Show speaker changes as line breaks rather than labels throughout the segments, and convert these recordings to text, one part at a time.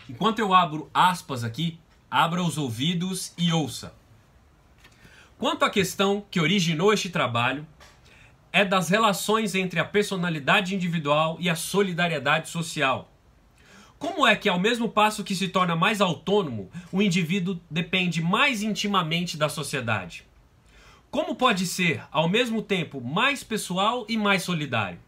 Enquanto eu abro aspas aqui, abra os ouvidos e ouça. Quanto à questão que originou este trabalho, é das relações entre a personalidade individual e a solidariedade social. Como é que, ao mesmo passo que se torna mais autônomo, o indivíduo depende mais intimamente da sociedade? Como pode ser, ao mesmo tempo, mais pessoal e mais solidário?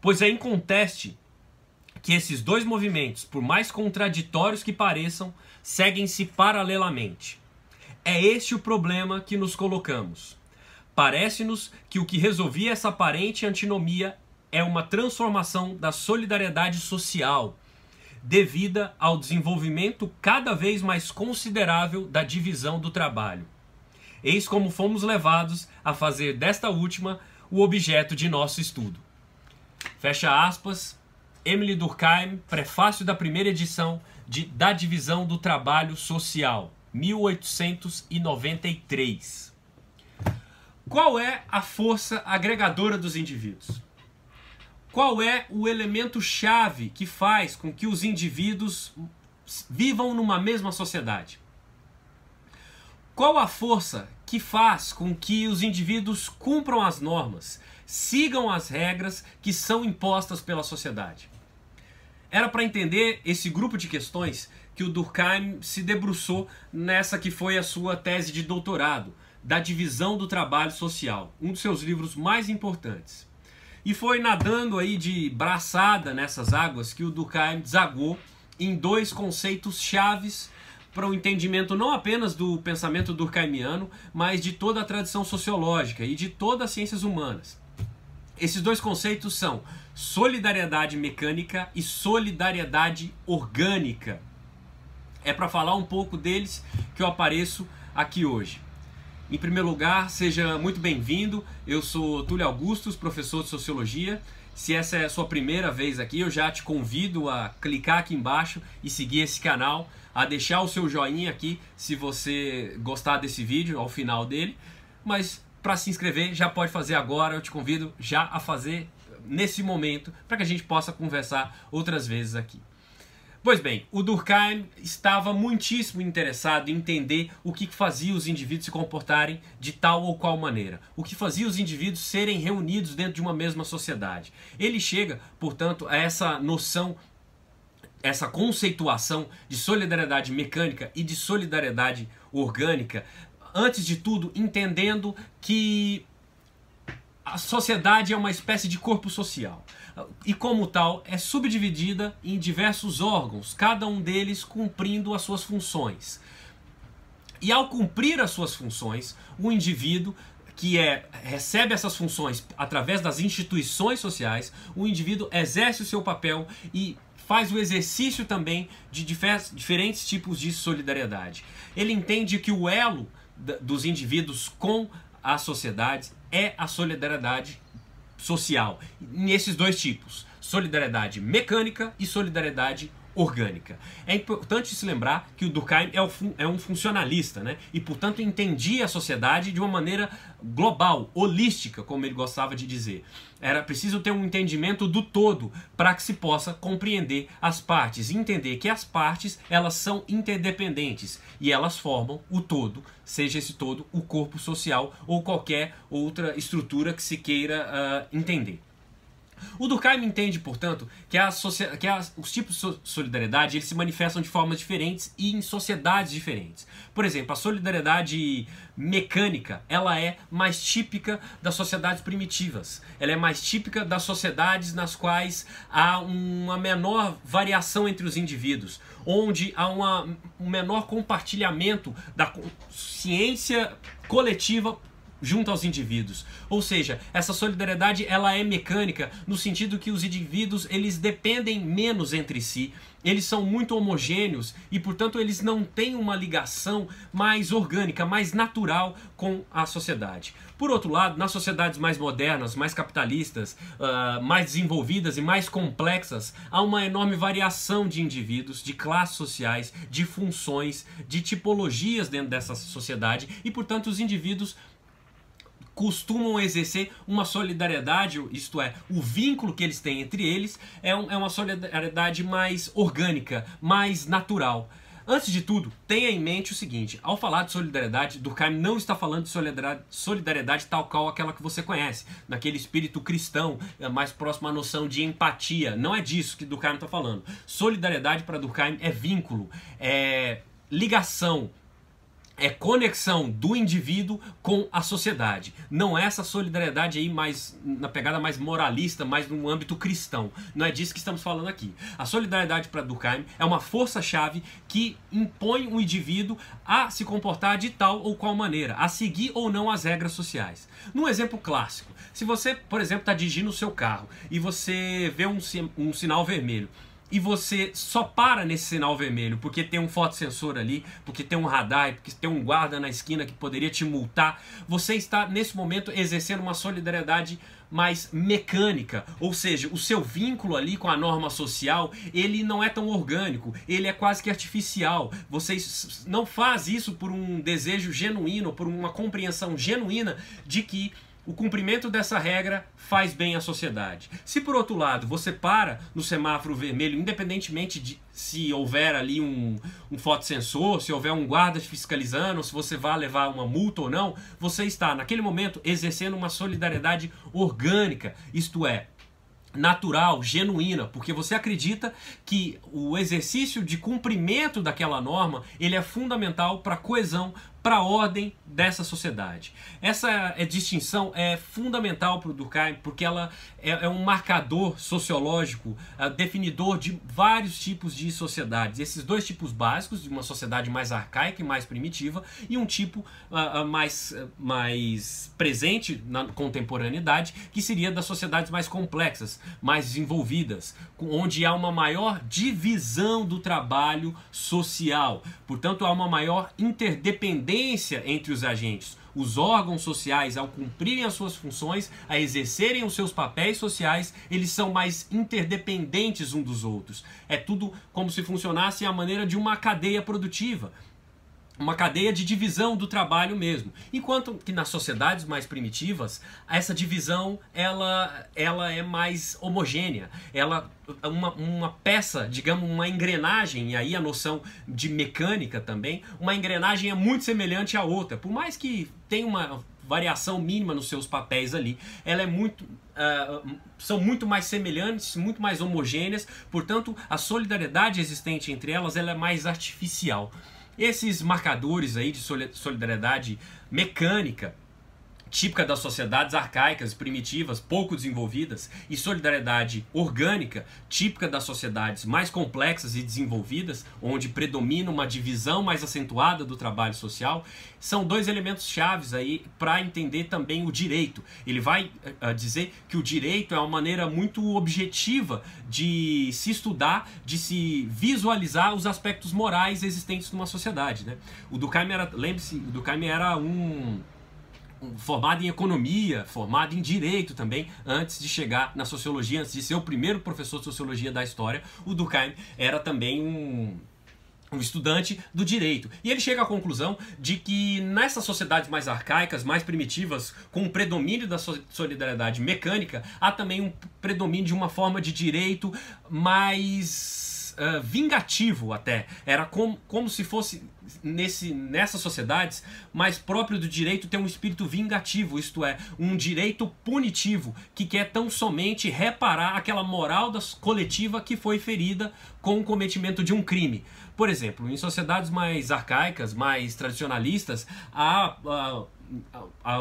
Pois é inconteste que esses dois movimentos, por mais contraditórios que pareçam, seguem-se paralelamente. É este o problema que nos colocamos. Parece-nos que o que resolvia essa aparente antinomia é uma transformação da solidariedade social, devida ao desenvolvimento cada vez mais considerável da divisão do trabalho. Eis como fomos levados a fazer desta última o objeto de nosso estudo. Fecha aspas. Émile Durkheim, prefácio da primeira edição da Divisão do Trabalho Social, 1893. Qual é a força agregadora dos indivíduos? Qual é o elemento-chave que faz com que os indivíduos vivam numa mesma sociedade? Qual a força que faz com que os indivíduos cumpram as normas, sigam as regras que são impostas pela sociedade? Era para entender esse grupo de questões que o Durkheim se debruçou nessa que foi a sua tese de doutorado, da divisão do trabalho social, um dos seus livros mais importantes. E foi nadando aí de braçada nessas águas que o Durkheim desagou em dois conceitos chaves para o entendimento não apenas do pensamento durkheimiano, mas de toda a tradição sociológica e de todas as ciências humanas. Esses dois conceitos são solidariedade mecânica e solidariedade orgânica. É para falar um pouco deles que eu apareço aqui hoje. Em primeiro lugar, seja muito bem-vindo. Eu sou Túlio Augustus, professor de Sociologia. Se essa é a sua primeira vez aqui, eu já te convido a clicar aqui embaixo e seguir esse canal, a deixar o seu joinha aqui se você gostar desse vídeo ao final dele. Mas para se inscrever, já pode fazer agora. Eu te convido já a fazer nesse momento, para que a gente possa conversar outras vezes aqui. Pois bem, o Durkheim estava muitíssimo interessado em entender o que fazia os indivíduos se comportarem de tal ou qual maneira, o que fazia os indivíduos serem reunidos dentro de uma mesma sociedade. Ele chega, portanto, a essa noção, essa conceituação de solidariedade mecânica e de solidariedade orgânica, antes de tudo entendendo que a sociedade é uma espécie de corpo social e, como tal, é subdividida em diversos órgãos, cada um deles cumprindo as suas funções. E ao cumprir as suas funções, o indivíduo recebe essas funções através das instituições sociais, o indivíduo exerce o seu papel e faz o exercício também de diferentes tipos de solidariedade. Ele entende que o elo dos indivíduos com as sociedades é a solidariedade social, nesses dois tipos, solidariedade mecânica e solidariedade orgânica. É importante se lembrar que o Durkheim é um funcionalista, né? E, portanto, entendia a sociedade de uma maneira global, holística, como ele gostava de dizer. Era preciso ter um entendimento do todo para que se possa compreender as partes e entender que as partes elas são interdependentes e elas formam o todo, seja esse todo o corpo social ou qualquer outra estrutura que se queira entender. O Durkheim entende, portanto, que os tipos de solidariedade eles se manifestam de formas diferentes e em sociedades diferentes. Por exemplo, a solidariedade mecânica ela é mais típica das sociedades primitivas. Ela é mais típica das sociedades nas quais há uma menor variação entre os indivíduos, onde há um menor compartilhamento da consciência coletiva junto aos indivíduos. Ou seja, essa solidariedade ela é mecânica no sentido que os indivíduos eles dependem menos entre si, eles são muito homogêneos e, portanto, eles não têm uma ligação mais orgânica, mais natural com a sociedade. Por outro lado, nas sociedades mais modernas, mais capitalistas, mais desenvolvidas e mais complexas, há uma enorme variação de indivíduos, de classes sociais, de funções, de tipologias dentro dessa sociedade e, portanto, os indivíduos costumam exercer uma solidariedade, isto é, o vínculo que eles têm entre eles é uma solidariedade mais orgânica, mais natural. Antes de tudo, tenha em mente o seguinte: ao falar de solidariedade, Durkheim não está falando de solidariedade tal qual aquela que você conhece, naquele espírito cristão, mais próximo à noção de empatia. Não é disso que Durkheim está falando. Solidariedade para Durkheim é vínculo, é ligação, é conexão do indivíduo com a sociedade. Não é essa solidariedade aí mais na pegada mais moralista, mais no âmbito cristão. Não é disso que estamos falando aqui. A solidariedade para Durkheim é uma força-chave que impõe o indivíduo a se comportar de tal ou qual maneira, a seguir ou não as regras sociais. Num exemplo clássico, se você, por exemplo, está dirigindo o seu carro e você vê um sinal vermelho, e você só para nesse sinal vermelho porque tem um fotossensor ali, porque tem um radar, porque tem um guarda na esquina que poderia te multar, você está nesse momento exercendo uma solidariedade mais mecânica, ou seja, o seu vínculo ali com a norma social, ele não é tão orgânico, ele é quase que artificial. Você não faz isso por um desejo genuíno, por uma compreensão genuína de que o cumprimento dessa regra faz bem à sociedade. Se por outro lado você para no semáforo vermelho, independentemente de se houver ali um fotossensor, se houver um guarda fiscalizando, ou se você vai levar uma multa ou não, você está naquele momento exercendo uma solidariedade orgânica, isto é, natural, genuína, porque você acredita que o exercício de cumprimento daquela norma ele é fundamental para a coesão, para a ordem dessa sociedade. Essa distinção é fundamental para o Durkheim porque ela é um marcador sociológico, definidor de vários tipos de sociedades. Esses dois tipos básicos, de uma sociedade mais arcaica e mais primitiva, e um tipo mais presente na contemporaneidade, que seria das sociedades mais complexas, mais desenvolvidas, onde há uma maior divisão do trabalho social. Portanto, há uma maior interdependência entre os agentes. Os órgãos sociais, ao cumprirem as suas funções, a exercerem os seus papéis sociais, eles são mais interdependentes uns dos outros. É tudo como se funcionasse a maneira de uma cadeia produtiva, uma cadeia de divisão do trabalho mesmo. Enquanto que nas sociedades mais primitivas, essa divisão ela é mais homogênea. Ela uma peça, digamos, uma engrenagem, e aí a noção de mecânica também, uma engrenagem é muito semelhante à outra. Por mais que tenha uma variação mínima nos seus papéis ali, ela é são muito mais semelhantes, muito mais homogêneas, portanto a solidariedade existente entre elas ela é mais artificial. Esses marcadores aí de solidariedade mecânica, típica das sociedades arcaicas, primitivas, pouco desenvolvidas, e solidariedade orgânica, típica das sociedades mais complexas e desenvolvidas, onde predomina uma divisão mais acentuada do trabalho social, são dois elementos chaves aí para entender também o direito. Ele vai dizer que o direito é uma maneira muito objetiva de se estudar, de se visualizar os aspectos morais existentes numa sociedade, né? O Durkheim era, lembre-se, o Durkheim era formado em economia, formado em direito também, antes de chegar na sociologia, antes de ser o primeiro professor de sociologia da história. O Durkheim era também um estudante do direito. E ele chega à conclusão de que nessas sociedades mais arcaicas, mais primitivas, com o predomínio da solidariedade mecânica, há também um predomínio de uma forma de direito mais vingativo até. Era como se fosse nessas sociedades mais próprio do direito ter um espírito vingativo, isto é, um direito punitivo que quer tão somente reparar aquela moral coletiva que foi ferida com o cometimento de um crime. Por exemplo, em sociedades mais arcaicas, mais tradicionalistas, há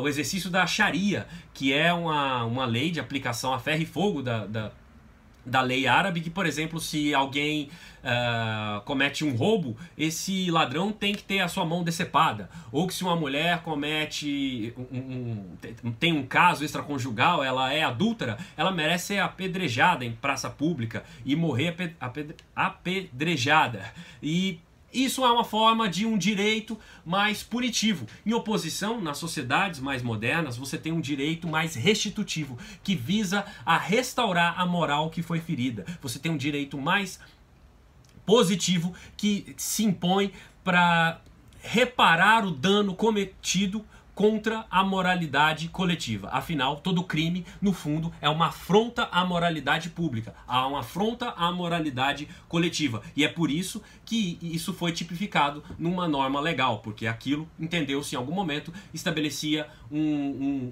o exercício da Sharia, que é uma lei de aplicação a ferro e fogo da lei árabe, que, por exemplo, se alguém comete um roubo, esse ladrão tem que ter a sua mão decepada. Ou que se uma mulher comete tem um caso extraconjugal, ela é adúltera, ela merece ser apedrejada em praça pública e morrer apedrejada. E isso é uma forma de um direito mais punitivo. Em oposição, nas sociedades mais modernas, você tem um direito mais restitutivo, que visa a restaurar a moral que foi ferida. Você tem um direito mais positivo, que se impõe para reparar o dano cometido contra a moralidade coletiva. Afinal, todo crime, no fundo, é uma afronta à moralidade pública, há uma afronta à moralidade coletiva. E é por isso que isso foi tipificado numa norma legal, porque aquilo, entendeu-se em algum momento, estabelecia um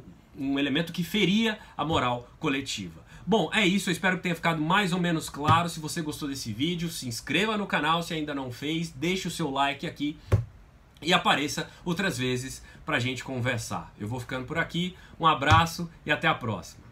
elemento que feria a moral coletiva. Bom, é isso, eu espero que tenha ficado mais ou menos claro. Se você gostou desse vídeo, se inscreva no canal se ainda não fez, deixe o seu like aqui e apareça outras vezes pra gente conversar. Eu vou ficando por aqui, um abraço e até a próxima.